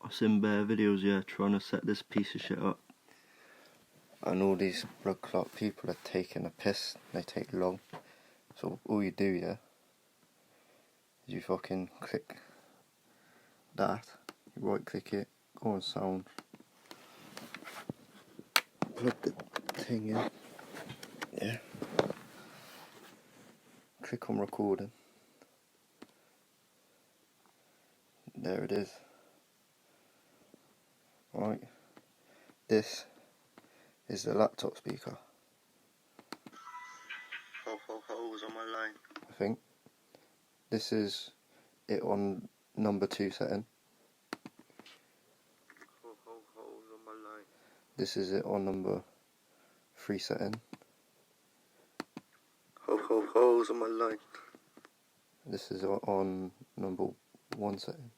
I've seen bare videos, yeah, trying to set this piece of shit up. And all these blood clot people are taking a piss. They take long. So all you do, yeah, is you fucking click that. You right click it, go on sound. Plug the thing in. Yeah. Click on recording. There it is. Right. This is the laptop speaker. Holes on my line. I think. This is it on number 2 setting. Holes on my line. This is it on number 3 setting. Holes on my line. This is on number 1 setting.